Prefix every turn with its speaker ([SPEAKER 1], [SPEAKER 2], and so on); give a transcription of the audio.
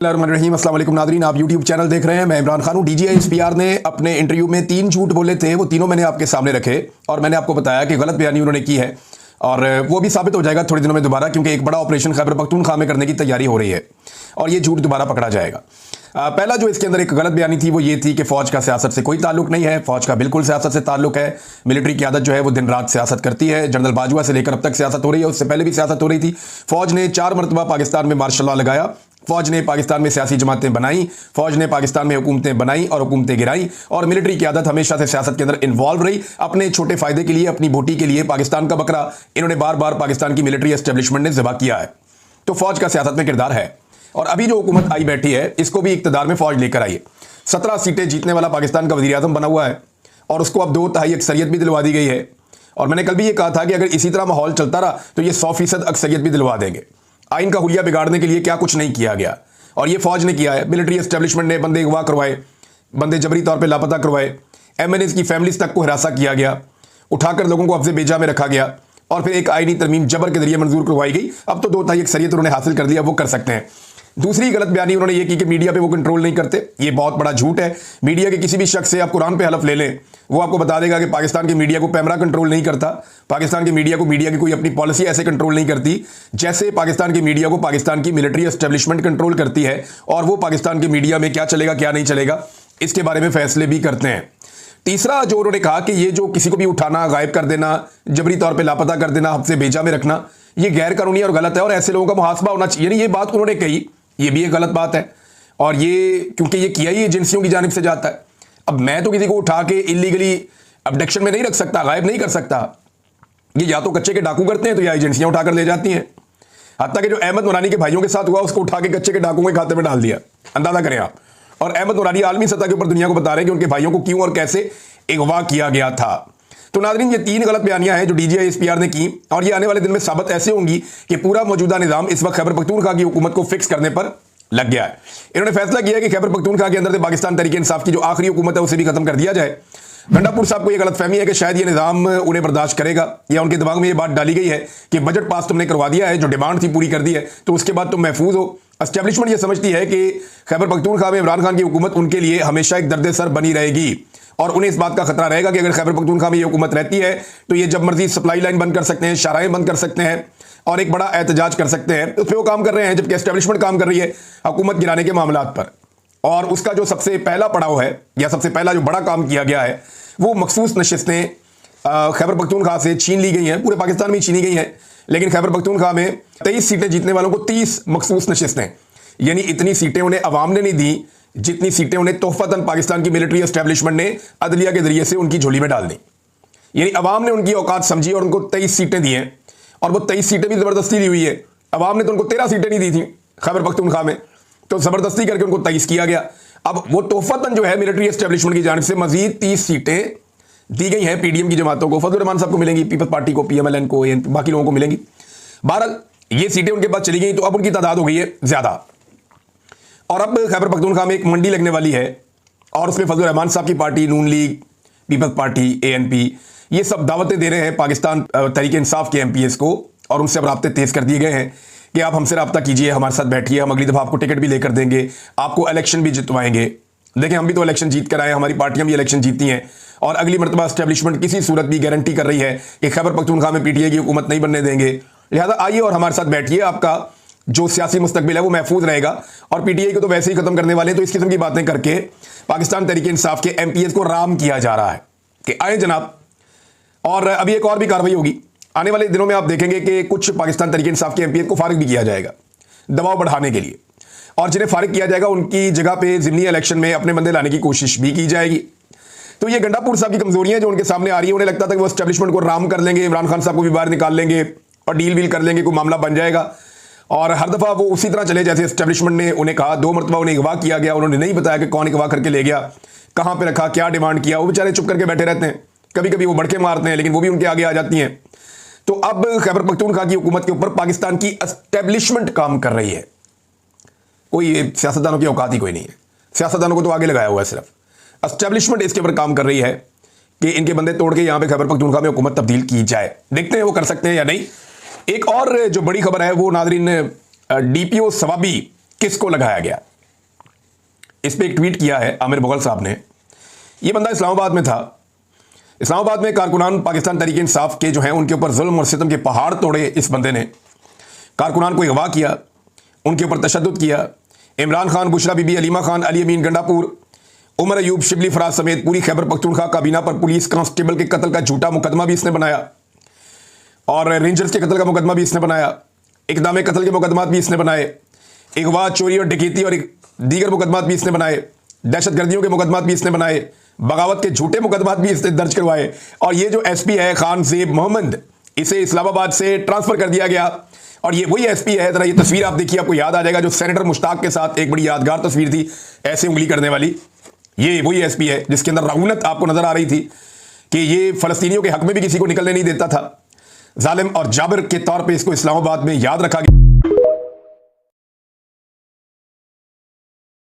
[SPEAKER 1] रहीम अस्सलाम वालेकुम नादरीन, आप YouTube चैनल देख रहे हैं। मैं इमरान खान हूं। DGI-SPR ने अपने इंटरव्यू में 3 झूठ बोले थे, वो तीनों मैंने आपके सामने रखे और मैंने आपको बताया कि गलत बयानी उन्होंने की है और वो भी साबित हो जाएगा थोड़े दिनों में दोबारा, क्योंकि एक बड़ा ऑपरेशन खैबर पख्तूनख्वा में करने की तैयारी हो रही है और ये झूठ दोबारा पकड़ा जाएगा। पहला जो इसके अंदर एक गलत बयानी थी वो ये थी कि फौज का सियासत से कोई ताल्लुक नहीं है। फौज का बिल्कुल सियासत से ताल्लुक है। मिलिट्री की आदत जो है वो दिन रात सियासत करती है। जनरल बाजवा से लेकर अब तक सियासत हो रही है, उससे पहले भी सियासत हो रही थी। फौज ने 4 मरतबा पाकिस्तान में मार्शल लॉ लगाया, फौज ने पाकिस्तान में सियासी जमातें बनाई, फौज ने पाकिस्तान में हुकूमतें बनाई और हुकूमतें गिराई और मिलिट्री की आदत हमेशा से सियासत के अंदर इन्वॉल्व रही। अपने छोटे फायदे के लिए, अपनी बोटी के लिए पाकिस्तान का बकरा इन्होंने बार बार पाकिस्तान की मिलिट्री एस्टेब्लिशमेंट ने ज़िबा किया है। तो फौज का सियासत में किरदार है और अभी जो हुकूमत आई बैठी है इसको भी इक़्तिदार में फौज लेकर आई है। 17 सीटें जीतने वाला पाकिस्तान का वज़ीर आज़म बना हुआ है और उसको अब 2/3 अक्सरियत भी दिलवा दी गई है। और मैंने कल भी ये कहा था कि अगर इसी तरह माहौल चलता रहा तो ये 100% अक्सरियत भी दिलवा देंगे। आइन का हुलिया बिगाड़ने के लिए क्या कुछ नहीं किया गया और ये फौज ने किया है। मिलिट्री एस्टेब्लिशमेंट ने बंदे अगवा करवाए, बंदे जबरी तौर पे लापता करवाए, MNAs की फैमिलीज तक को हिरासा किया गया, उठाकर लोगों को अफ्ज़े बेजा में रखा गया और फिर एक आईनी तरमीम जबर के जरिए मंजूर करवाई गई। अब तो 2/3 अक्सरियत उन्होंने हासिल कर लिया, वो कर सकते हैं। दूसरी गलत बयानी उन्होंने ये की कि मीडिया पे वो कंट्रोल नहीं करते। ये बहुत बड़ा झूठ है। मीडिया के किसी भी शख्स से आप कुरान पे हलफ ले लें, वो आपको बता देगा कि पाकिस्तान की मीडिया को पैमरा कंट्रोल नहीं करता। पाकिस्तान की मीडिया की कोई अपनी पॉलिसी ऐसे कंट्रोल नहीं करती जैसे पाकिस्तान की मीडिया को पाकिस्तान की मिलिट्री एस्टेब्लिशमेंट कंट्रोल करती है और वो पाकिस्तान की मीडिया में क्या चलेगा क्या नहीं चलेगा इसके बारे में फैसले भी करते हैं। तीसरा जो उन्होंने कहा कि ये जो किसी को भी उठाना, गायब कर देना, जबरी तौर पे लापता कर देना, हफ्ते भेजा में रखना, ये गैर कानूनी और गलत है और ऐसे लोगों का मुहासबा होना चाहिए। यानी ये बात उन्होंने कही, ये भी एक गलत बात है और ये क्योंकि ये किया ही एजेंसियों की जानिब से जाता है। अब मैं तो किसी को उठा के इलीगली अबडक्शन में नहीं रख सकता, गायब नहीं कर सकता। ये या तो कच्चे के डाकू करते हैं तो या एजेंसियां उठाकर ले जाती हैं। हत्ता कि जो अहमद नूरानी के भाइयों के साथ हुआ उसको उठा के कच्चे के डाकुओं के खाते में डाल दिया, अंदाजा करें आप। और अहमद नूरानी आलमी सतह के ऊपर दुनिया को बता रहे हैं कि उनके भाइयों को क्यों और कैसे अगवा किया गया था। तो नाज़रीन, ये 3 गलत बयानियां हैं जो DGI-SPR ने की और ये आने वाले दिन में साबित ऐसे होंगी कि पूरा मौजूदा निजाम इस वक्त खैबर पख्तूनख्वा की हुकूमत को फिक्स करने पर लग गया है। इन्होंने फैसला किया कि खैबर पख्तूनख्वा के अंदर से पाकिस्तान तहरीक इंसाफ की जो आखिरी हुकूमत है उसे भी खत्म कर दिया जाए। गंडापुर साहब को यह गलतफहमी है कि शायद ये निजाम उन्हें बर्दाश्त करेगा या उनके दिमाग में ये बात डाली गई है कि बजट पास तुमने करवा दिया है, जो डिमांड थी पूरी कर दी है, तो उसके बाद तुम महफूज हो। एस्टेब्लिशमेंट ये समझती है कि खैबर पख्तूनख्वा में इमरान खान की हुकूमत उनके लिए हमेशा एक दर्द सर बनी रहेगी और उन्हें इस बात का खतरा रहेगा कि अगर खैबर पख्तूनख्वा में ये हुकूमत रहती है तो ये जब मर्जी सप्लाई लाइन बंद कर सकते हैं, शाहराहें बंद कर सकते हैं और एक बड़ा एहतजाज कर सकते हैं। उस पर वो काम कर रहे हैं, जबकि एस्टेब्लिशमेंट काम कर रही है हुकूमत गिराने के मामलात पर। और उसका जो सबसे पहला पड़ाव है या सबसे पहला जो बड़ा काम किया गया है वो मखसूस नशिस्तें खैबर पख्तूनख्वा से छीन ली गई हैं। पूरे पाकिस्तान में छीनी गई हैं, लेकिन खैबर पख्तूनख्वा में 23 सीटें जीतने वालों को 30 मखसूस नशिस्तें, यानी इतनी सीटें उन्हें अवाम ने नहीं दी जितनी सीटें उन्हें तोहफतन पाकिस्तान की मिलिट्री एस्टेब्लिशमेंट ने अदलिया के जरिए से उनकी झोली में डाल दी। यानी अवाम ने उनकी औकात समझी और उनको 23 सीटें दी हैं और वो 23 सीटें भी ज़बरदस्ती दी हुई है। अवाम ने तो उनको 13 सीटें नहीं दी थी खैबर पख्तूनख्वा में, तो ज़बरदस्ती करके उनको 23 किया गया। अब वो तोहफतन जो है मिलिट्री एस्टेब्लिशमेंट की जानिब से मजीद 30 सीटें दी गई हैं PDM की जमातों को, फजल रहमान साहब को मिलेंगी, पीपल्स पार्टी को, PMLN को, बाकी लोगों को मिलेंगी। बहरहाल ये सीटें उनके पास चली गई तो अब उनकी तादाद हो गई है ज़्यादा और अब खैबर पख्तूनख्वा में एक मंडी लगने वाली है और उसमें फजल रहमान साहब की पार्टी, नून लीग, पीपल्स पार्टी, ANP, ये सब दावतें दे रहे हैं पाकिस्तान तहरीक इंसाफ के MPs को और उनसे अब राब्ते तेज़ कर दिए गए हैं कि आप हमसे रब्ता कीजिए, हमारे साथ बैठिए, हम अगली दफ़ा आपको टिकट भी लेकर देंगे, आपको इलेक्शन भी जितवाएंगे। देखें, हम भी तो इलेक्शन जीत कर आए, हमारी पार्टियां भी इलेक्शन जीती हैं और अगली मरतबा एस्टेब्लिशमेंट किसी सूरत भी गारंटी कर रही है कि खैबर पख्तूनख्वा में PTI की हुकूमत नहीं बनने देंगे। लिहाजा आइए और हमारे साथ बैठिए, आपका जो सियासी मुस्तकबिल है वो महफूज रहेगा और PTI को तो वैसे ही खत्म करने वाले हैं। तो इस किस्म की बातें करके पाकिस्तान तहरीक इंसाफ के MPs को राम किया जा रहा है कि आए जनाब। और अभी एक और भी कार्रवाई होगी आने वाले दिनों में, आप देखेंगे कि कुछ पाकिस्तान तहरीक इंसाफ के MPs को फारिग भी किया जाएगा दबाव बढ़ाने के लिए और जिन्हें फारिग किया जाएगा उनकी जगह पे ज़िमनी इलेक्शन में अपने बंदे लाने की कोशिश भी की जाएगी। तो ये गंडापुर साहब की कमजोरियां जो उनके सामने आ रही है, उन्हें लगता था कि वो एस्टेब्लिशमेंट को राम कर लेंगे, इमरान खान साहब को भी बाहर निकाल लेंगे और डील वील कर लेंगे, कोई मामला बन जाएगा और हर दफ़ा वो उसी तरह चले जैसे एस्टेब्लिशमेंट ने उन्हें कहा। 2 मरतबा उन्हें अगवा किया गया, उन्होंने नहीं बताया कि कौन अगवा करके ले गया, कहाँ पे रखा, क्या डिमांड किया, वो बेचारे चुप करके बैठे रहते हैं। कभी कभी वो बड़के मारते हैं लेकिन वो भी उनके आगे आ जाती हैं। तो अब खैबर पख्तूनख्वा की हुकूमत के ऊपर पाकिस्तान की एस्टेब्लिशमेंट काम कर रही है। कोई सियासतदानों की औकात ही कोई नहीं है, सियासतदानों को तो आगे लगाया हुआ है, सिर्फ एस्टेब्लिशमेंट इसके ऊपर काम कर रही है कि इनके बंदे तोड़ के यहां पे खैबर पख्तूनख्वा में हुकूमत तब्दील की जाए। देखते हैं वो कर सकते हैं या नहीं। एक और जो बड़ी खबर है वो नाज़रीन, DPO सवाबी किसको लगाया गया। इस पर एक ट्वीट किया है आमिर मुगल साहब ने। ये बंदा इस्लामाबाद में था। इस्लामाबाद में कारकुनान पाकिस्तान तहरीक इंसाफ के जो हैं उनके ऊपर जुल्म और सितम के पहाड़ तोड़े। इस बंदे ने कारकुनान को अगवा किया, उनके ऊपर तशद्दुद किया। इमरान खान, बुशरा बीबी, अलीमा खान, अली अमीन गंडापुर, उमर अयूब, शिबली फराज समेत पूरी खैबर पख्तूनख्वा काबीना पर पुलिस कांस्टेबल के कत्ल का झूठा मुकदमा भी इसने बनाया और रेंजर्स के कत्ल का मुकदमा भी इसने बनाया। इकदाम कत्ल के मुकदमात भी इसने बनाए। अगवा, चोरी और डकैती और दीगर मुकदमात भी इसने बनाए। दहशतगर्दियों के मुकदमात भी इसने बनाए। बगावत के झूठे मुकदमात भी इसने दर्ज करवाए। और ये जो एसपी है खान ज़ेब मोहम्मद, इसे इस्लामाबाद से ट्रांसफर कर दिया गया। और ये वही एसपी है, जरा ये तस्वीर आप देखिए, आपको याद आ जाएगा, जो सेनेटर मुश्ताक के साथ एक बड़ी यादगार तस्वीर थी ऐसे उंगली करने वाली। ये वही एसपी है जिसके अंदर रऊनत आपको नजर आ रही थी कि ये फलस्तीनियों के हक में भी किसी को निकलने नहीं देता था। जालिम और जाबिर के तौर पे इसको इस्लामाबाद में याद रखा गया।